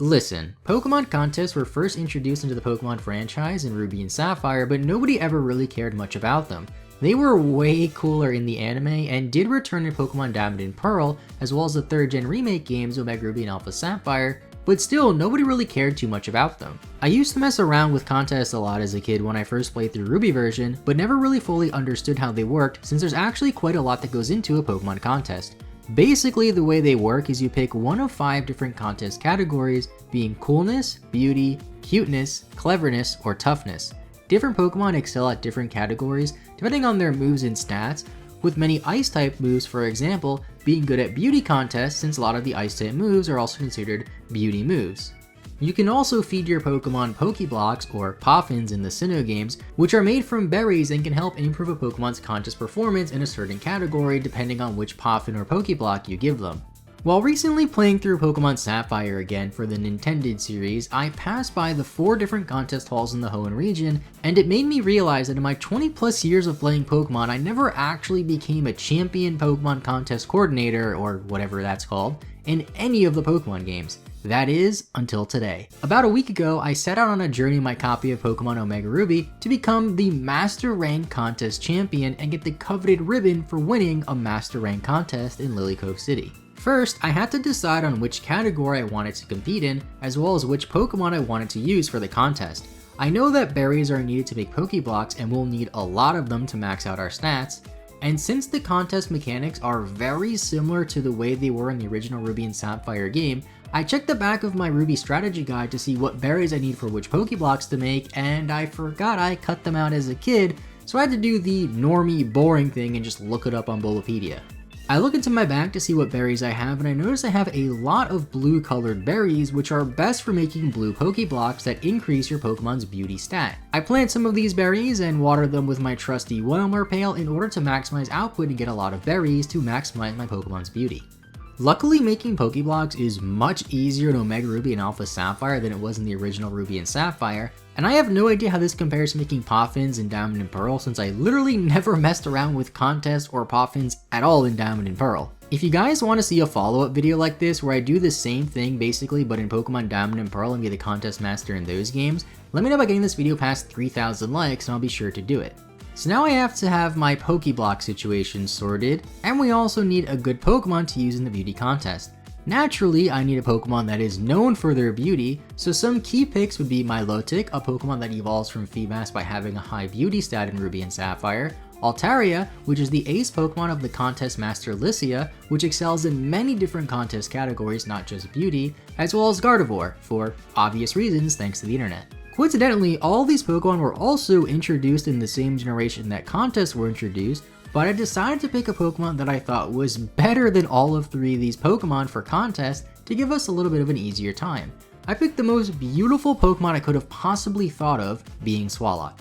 Listen, Pokemon contests were first introduced into the Pokemon franchise in Ruby and Sapphire, but nobody ever really cared much about them. They were way cooler in the anime and did return in Pokemon Diamond and Pearl, as well as the 3rd gen remake games Omega Ruby and Alpha Sapphire, but still nobody really cared too much about them. I used to mess around with contests a lot as a kid when I first played through Ruby version, but never really fully understood how they worked since there's actually quite a lot that goes into a Pokemon contest. Basically, the way they work is you pick one of 5 different contest categories, being coolness, beauty, cuteness, cleverness, or toughness. Different Pokemon excel at different categories depending on their moves and stats, with many Ice-type moves, for example, being good at beauty contests since a lot of the Ice-type moves are also considered beauty moves. You can also feed your Pokemon Pokeblocks, or Poffins in the Sinnoh games, which are made from berries and can help improve a Pokemon's contest performance in a certain category depending on which Poffin or Pokeblock you give them. While recently playing through Pokemon Sapphire again for the Nintendo series, I passed by the 4 different contest halls in the Hoenn region, and it made me realize that in my 20 plus years of playing Pokemon, I never actually became a champion Pokemon contest coordinator, or whatever that's called, in any of the Pokemon games. That is, until today. About a week ago, I set out on a journey in my copy of Pokemon Omega Ruby to become the Master Rank Contest Champion and get the coveted ribbon for winning a Master Rank contest in Lily Cove City. First, I had to decide on which category I wanted to compete in, as well as which Pokemon I wanted to use for the contest. I know that berries are needed to make Pokeblocks and we'll need a lot of them to max out our stats, and since the contest mechanics are very similar to the way they were in the original Ruby and Sapphire game, I checked the back of my Ruby strategy guide to see what berries I need for which Pokeblocks to make, and I forgot I cut them out as a kid, so I had to do the normie boring thing and just look it up on Bulbapedia. I look into my bag to see what berries I have, and I notice I have a lot of blue colored berries, which are best for making blue Pokeblocks that increase your Pokemon's beauty stat. I plant some of these berries and water them with my trusty Wailmer pail in order to maximize output and get a lot of berries to maximize my Pokemon's beauty. Luckily, making Pokeblocks is much easier in Omega Ruby and Alpha Sapphire than it was in the original Ruby and Sapphire, and I have no idea how this compares to making Poffins in Diamond and Pearl since I literally never messed around with contests or Poffins at all in Diamond and Pearl. If you guys want to see a follow-up video like this where I do the same thing basically but in Pokemon Diamond and Pearl and be the contest master in those games, let me know by getting this video past 3,000 likes and I'll be sure to do it. So now I have to have my Pokeblock situation sorted, and we also need a good Pokemon to use in the beauty contest. Naturally, I need a Pokemon that is known for their beauty, so some key picks would be Milotic, a Pokemon that evolves from Feebas by having a high beauty stat in Ruby and Sapphire, Altaria, which is the ace Pokemon of the contest master Lycia, which excels in many different contest categories, not just beauty, as well as Gardevoir, for obvious reasons thanks to the internet. Coincidentally, all these Pokemon were also introduced in the same generation that contests were introduced, but I decided to pick a Pokemon that I thought was better than all of 3 of these Pokemon for contests to give us a little bit of an easier time. I picked the most beautiful Pokemon I could have possibly thought of, being Swalot.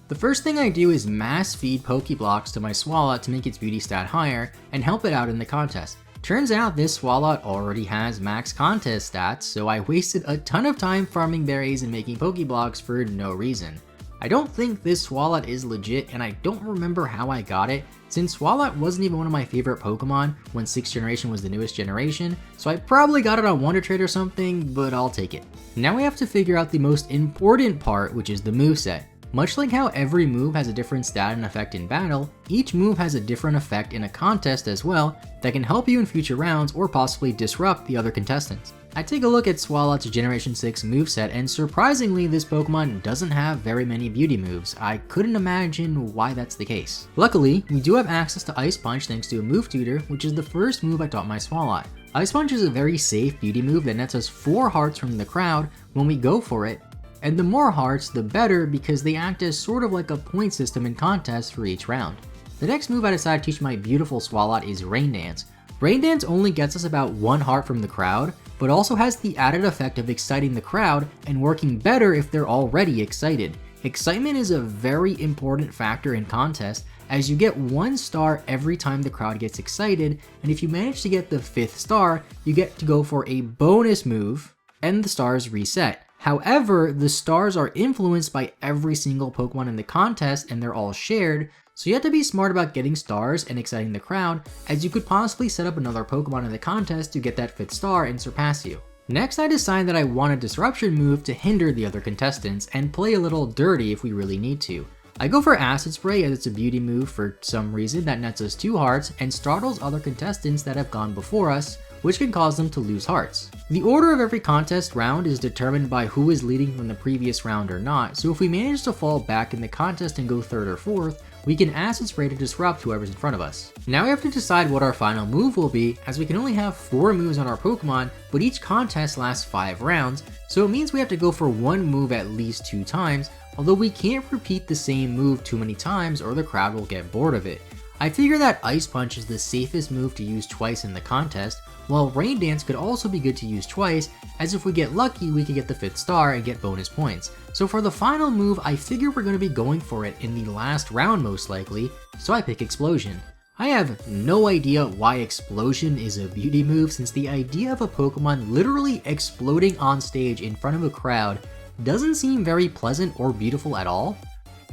The first thing I do is mass feed Pokeblocks to my Swalot to make its beauty stat higher and help it out in the contest. Turns out this Swalot already has max contest stats, so I wasted a ton of time farming berries and making Pokeblocks for no reason. I don't think this Swalot is legit, and I don't remember how I got it, since Swalot wasn't even one of my favorite Pokemon when 6th generation was the newest generation, so I probably got it on Wonder Trade or something, but I'll take it. Now we have to figure out the most important part, which is the moveset. Much like how every move has a different stat and effect in battle, each move has a different effect in a contest as well that can help you in future rounds or possibly disrupt the other contestants. I take a look at Swalot's Generation 6 moveset, and surprisingly this Pokemon doesn't have very many beauty moves. I couldn't imagine why that's the case. Luckily, we do have access to Ice Punch thanks to a move tutor, which is the first move I taught my Swalot. Ice Punch is a very safe beauty move that nets us 4 hearts from the crowd when we go for it, and the more hearts the better because they act as sort of like a point system in contests for each round. The next move I decided to teach my beautiful Swalot is Rain Dance. Rain Dance only gets us about 1 heart from the crowd, but also has the added effect of exciting the crowd and working better if they're already excited. Excitement is a very important factor in contests, as you get 1 star every time the crowd gets excited, and if you manage to get the 5th star, you get to go for a bonus move, and the stars reset. However, the stars are influenced by every single Pokemon in the contest and they're all shared, so you have to be smart about getting stars and exciting the crowd, as you could possibly set up another Pokemon in the contest to get that 5th star and surpass you. Next, I decide that I want a disruption move to hinder the other contestants and play a little dirty if we really need to. I go for Acid Spray as it's a beauty move for some reason that nets us 2 hearts and startles other contestants that have gone before us, which can cause them to lose hearts. The order of every contest round is determined by who is leading from the previous round or not, so if we manage to fall back in the contest and go 3rd or 4th, we can Acid Spray to disrupt whoever's in front of us. Now we have to decide what our final move will be, as we can only have 4 moves on our Pokemon, but each contest lasts 5 rounds, so it means we have to go for one move at least 2 times, although we can't repeat the same move too many times or the crowd will get bored of it. I figure that Ice Punch is the safest move to use twice in the contest, while Rain Dance could also be good to use twice, as if we get lucky we could get the 5th star and get bonus points. So for the final move, I figure we're going to be going for it in the last round most likely, so I pick Explosion. I have no idea why Explosion is a beauty move, since the idea of a Pokemon literally exploding on stage in front of a crowd doesn't seem very pleasant or beautiful at all.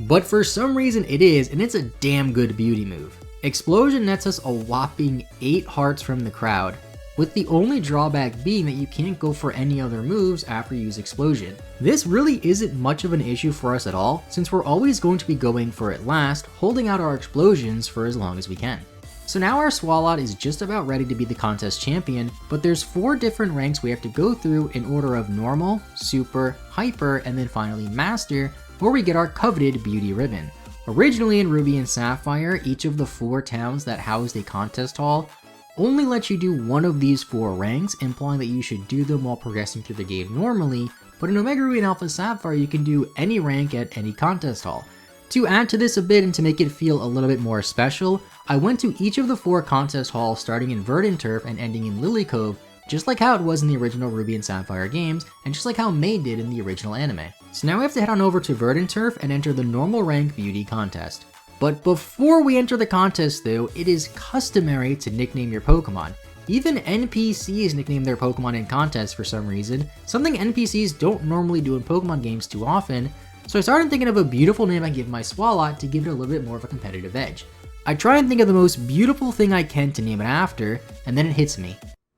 But for some reason it is, and it's a damn good beauty move. Explosion nets us a whopping 8 hearts from the crowd, with the only drawback being that you can't go for any other moves after you use Explosion. This really isn't much of an issue for us at all, since we're always going to be going for it last, holding out our explosions for as long as we can. So now our Swalot is just about ready to be the contest champion, but there's 4 different ranks we have to go through in order of normal, super, hyper, and then finally master, where we get our coveted beauty ribbon. Originally in Ruby and Sapphire, each of the 4 towns that housed a contest hall only lets you do one of these 4 ranks, implying that you should do them while progressing through the game normally, but in Omega Ruby and Alpha Sapphire you can do any rank at any contest hall. To add to this a bit and to make it feel a little bit more special, I went to each of the 4 contest halls starting in Verdant Turf and ending in Lily Cove, just like how it was in the original Ruby and Sapphire games, and just like how May did in the original anime. So now we have to head on over to Verdant Turf and enter the normal rank beauty contest. But before we enter the contest though, it is customary to nickname your Pokemon. Even NPCs nickname their Pokemon in contests for some reason, something NPCs don't normally do in Pokemon games too often, so I started thinking of a beautiful name I give my Swalot to give it a little bit more of a competitive edge. I try and think of the most beautiful thing I can to name it after, and then it hits me.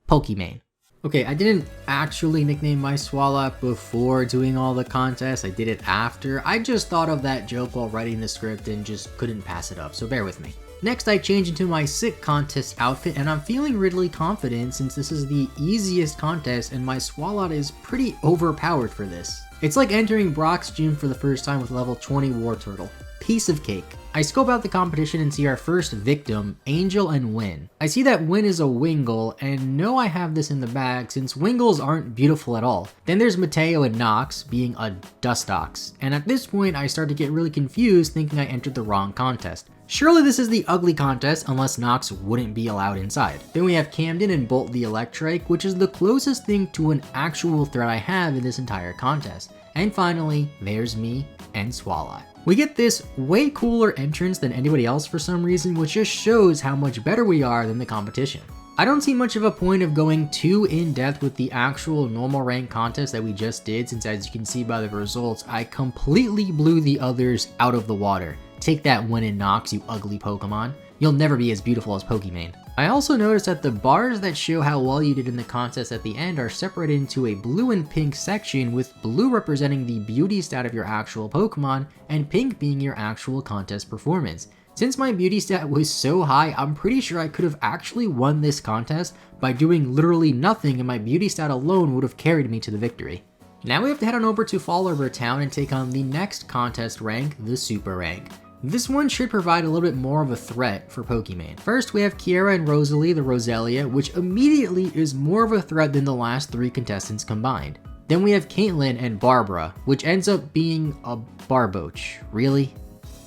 Pokimane. Okay, I didn't actually nickname my Swalot before doing all the contests, I did it after. I just thought of that joke while writing the script and just couldn't pass it up, so bear with me. Next, I change into my sick contest outfit, and I'm feeling really confident since this is the easiest contest and my Swalot is pretty overpowered for this. It's like entering Brock's gym for the first time with level 20 Wartortle. Piece of cake. I scope out the competition and see our first victim, Angel and Win. I see that Win is a Wingull, and know I have this in the bag since Wingulls aren't beautiful at all. Then there's Mateo and Nox being a Dustox, and at this point I start to get really confused thinking I entered the wrong contest. Surely this is the ugly contest unless Nox wouldn't be allowed inside. Then we have Camden and Bolt the Electrike, which is the closest thing to an actual threat I have in this entire contest. And finally, there's me and Swalot. We get this way cooler entrance than anybody else for some reason, which just shows how much better we are than the competition. I don't see much of a point of going too in-depth with the actual normal rank contest that we just did, since as you can see by the results, I completely blew the others out of the water. Take that Win and Nox, you ugly Pokemon. You'll never be as beautiful as Pokimane. I also noticed that the bars that show how well you did in the contest at the end are separated into a blue and pink section, with blue representing the beauty stat of your actual Pokemon and pink being your actual contest performance. Since my beauty stat was so high, I'm pretty sure I could have actually won this contest by doing literally nothing, and my beauty stat alone would have carried me to the victory. Now we have to head on over to Fall River Town and take on the next contest rank, the Super Rank. This one should provide a little bit more of a threat for Pokimane. First, we have Kiera and Rosalie the Roselia, which immediately is more of a threat than the last 3 contestants combined. Then we have Caitlyn and Barbara, which ends up being a Barboach. Really?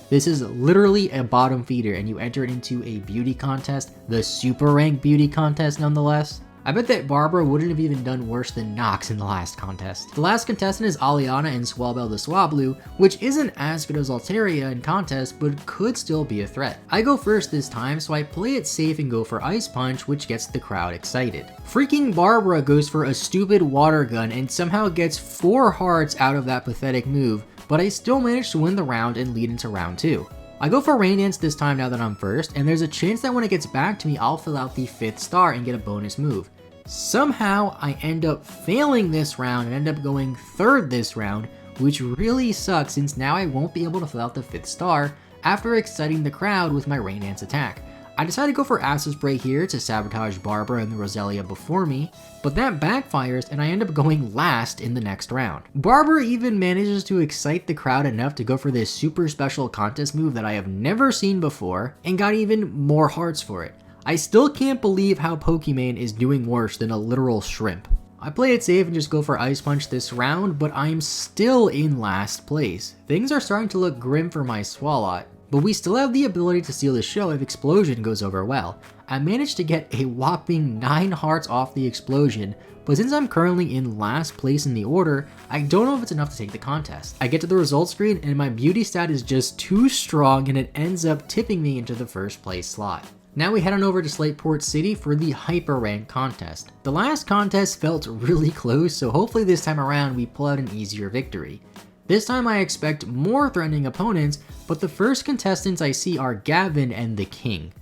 This is literally a bottom feeder and you enter it into a beauty contest, the Super Rank beauty contest nonetheless. I bet that Barbara wouldn't have even done worse than Nox in the last contest. The last contestant is Aliana and Swabel the Swablu, which isn't as good as Altaria in contest, but could still be a threat. I go first this time, so I play it safe and go for Ice Punch, which gets the crowd excited. Freaking Barbara goes for a stupid water gun and somehow gets 4 hearts out of that pathetic move, but I still manage to win the round and lead into round 2. I go for Rain Dance this time now that I'm first, and there's a chance that when it gets back to me, I'll fill out the 5th star and get a bonus move. Somehow, I end up failing this round and end up going 3rd this round, which really sucks since now I won't be able to fill out the 5th star after exciting the crowd with my Rain Dance attack. I decided to go for Acid Spray here to sabotage Barbara and the Roselia before me, but that backfires and I end up going last in the next round. Barbara even manages to excite the crowd enough to go for this super special contest move that I have never seen before and got even more hearts for it. I still can't believe how Pokimane is doing worse than a literal shrimp. I play it safe and just go for Ice Punch this round, but I'm still in last place. Things are starting to look grim for my Swalot, but we still have the ability to steal the show if Explosion goes over well. I managed to get a whopping 9 hearts off the Explosion, but since I'm currently in last place in the order, I don't know if it's enough to take the contest. I get to the results screen and my beauty stat is just too strong and it ends up tipping me into the 1st place slot. Now we head on over to Slateport City for the Hyper Rank contest. The last contest felt really close, so hopefully this time around we pull out an easier victory. This time I expect more threatening opponents, but the first contestants I see are Gavin and the King.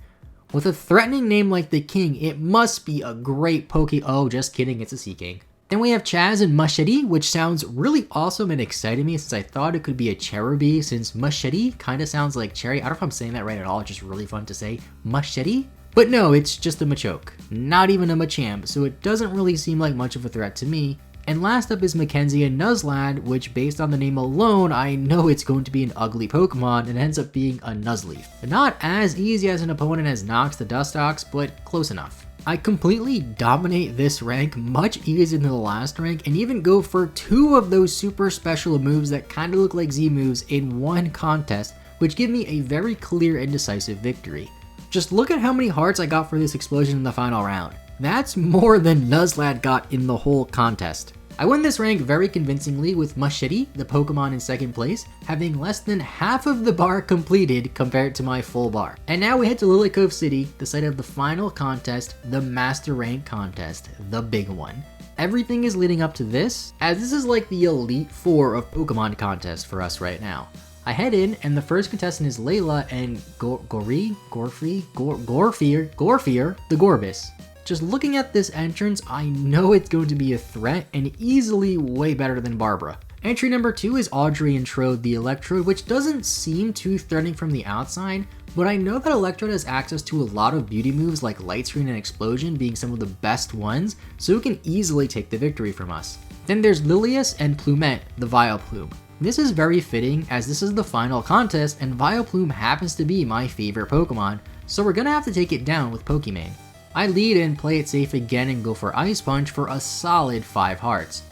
With a threatening name like the King, it must be a great oh, just kidding, it's a Sea King. Then we have Chaz and Machete, which sounds really awesome and excited me since I thought it could be a Cherubi, since Machete kind of sounds like cherry. I don't know if I'm saying that right at all, it's just really fun to say. Machete? But no, it's just a Machoke, not even a Machamp, so it doesn't really seem like much of a threat to me. And last up is Mackenzie and Nuzlocke, which based on the name alone, I know it's going to be an ugly Pokemon and ends up being a Nuzleaf. Not as easy as an opponent as Nox the Dustox, but close enough. I completely dominate this rank much easier than the last rank and even go for 2 of those super special moves that kind of look like Z moves in one contest, which give me a very clear and decisive victory. Just look at how many hearts I got for this Explosion in the final round. That's more than Nuzlocke got in the whole contest. I win this rank very convincingly with Machete, the Pokemon in 2nd place, having less than half of the bar completed compared to my full bar. And now we head to Lily Cove City, the site of the final contest, the Master Rank contest, the big one. Everything is leading up to this, as this is like the Elite Four of Pokemon contest for us right now. I head in, and the first contestant is Layla and Gorfear, the Gorbis. Just looking at this entrance, I know it's going to be a threat and easily way better than Barbara. Entry number 2 is Audrey and Trode the Electrode, which doesn't seem too threatening from the outside, but I know that Electrode has access to a lot of beauty moves like Light Screen and Explosion being some of the best ones, so it can easily take the victory from us. Then there's Lilius and Plumette, the Vileplume. This is very fitting as this is the final contest and Vileplume happens to be my favorite Pokemon, so we're gonna have to take it down with Pokimane. I lead and play it safe again and go for Ice Punch for a solid 5 hearts.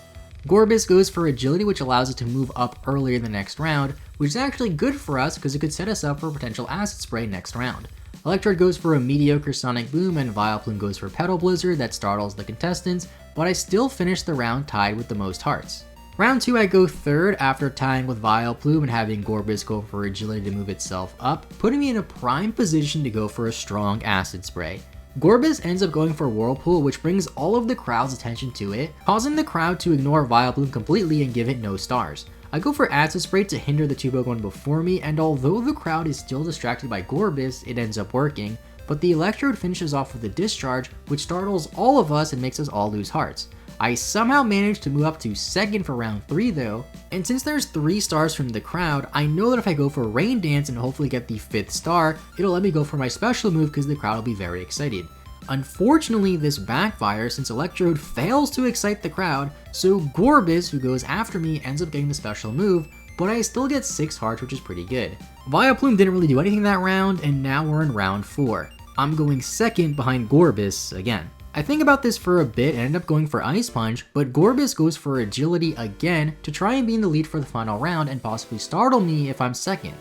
Gorbis goes for Agility, which allows it to move up earlier in the next round, which is actually good for us because it could set us up for potential Acid Spray next round. Electrode goes for a mediocre Sonic Boom and Vileplume goes for Petal Blizzard that startles the contestants, but I still finish the round tied with the most hearts. Round 2 I go 3rd after tying with Vileplume and having Gorbis go for Agility to move itself up, putting me in a prime position to go for a strong Acid Spray. Gorbis ends up going for Whirlpool, which brings all of the crowd's attention to it, causing the crowd to ignore Vileplume completely and give it no stars. I go for Acid Spray to hinder the 2 Pokemon before me, and although the crowd is still distracted by Gorbis, it ends up working, but the Electrode finishes off with a Discharge, which startles all of us and makes us all lose hearts. I somehow managed to move up to 2nd for round 3 though, and since there's 3 stars from the crowd, I know that if I go for Rain Dance and hopefully get the 5th star, it'll let me go for my special move because the crowd will be very excited. Unfortunately, this backfires since Electrode fails to excite the crowd, so Gorbis, who goes after me, ends up getting the special move, but I still get 6 hearts, which is pretty good. Vileplume didn't really do anything that round, and now we're in round 4. I'm going 2nd behind Gorbis again. I think about this for a bit and end up going for Ice Punch, but Gorbis goes for Agility again to try and be in the lead for the final round and possibly startle me if I'm 2nd.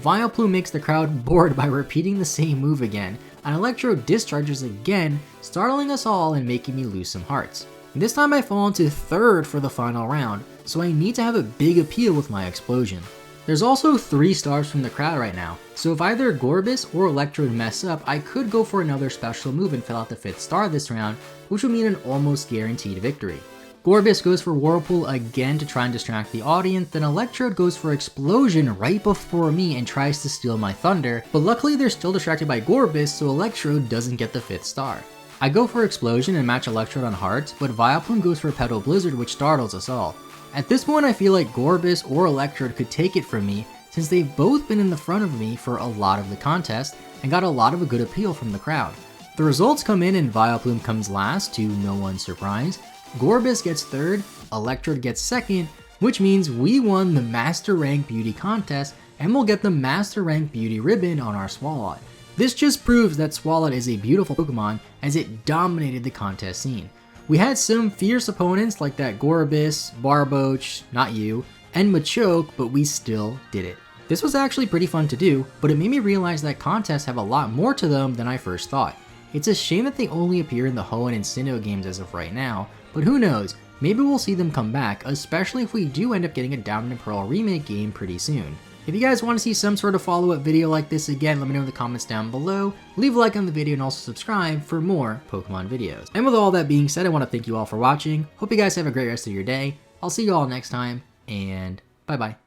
Vileplume makes the crowd bored by repeating the same move again, and Electrode discharges again, startling us all and making me lose some hearts. This time I fall into 3rd for the final round, so I need to have a big appeal with my Explosion. There's also 3 stars from the crowd right now, so if either Gorbis or Electrode mess up, I could go for another special move and fill out the 5th star this round, which would mean an almost guaranteed victory. Gorbis goes for Whirlpool again to try and distract the audience, then Electrode goes for Explosion right before me and tries to steal my Thunder, but luckily they're still distracted by Gorbis, so Electrode doesn't get the 5th star. I go for Explosion and match Electrode on Hearts, but Vileplume goes for Petal Blizzard, which startles us all. At this point I feel like Gorbis or Electrode could take it from me, since they've both been in the front of me for a lot of the contest and got a lot of a good appeal from the crowd. The results come in and Vileplume comes last, to no one's surprise. Gorbis gets third, Electrode gets second, which means we won the Master Rank Beauty contest and we'll get the Master Rank Beauty ribbon on our Swalot. This just proves that Swalot is a beautiful Pokemon as it dominated the contest scene. We had some fierce opponents like that Gorbis, Barboach, not you, and Machoke, but we still did it. This was actually pretty fun to do, but it made me realize that contests have a lot more to them than I first thought. It's a shame that they only appear in the Hoenn and Sinnoh games as of right now, but who knows, maybe we'll see them come back, especially if we do end up getting a Diamond and Pearl remake game pretty soon. If you guys want to see some sort of follow-up video like this again, let me know in the comments down below, leave a like on the video and also subscribe for more Pokemon videos. And with all that being said, I want to thank you all for watching, hope you guys have a great rest of your day, I'll see you all next time, and bye bye.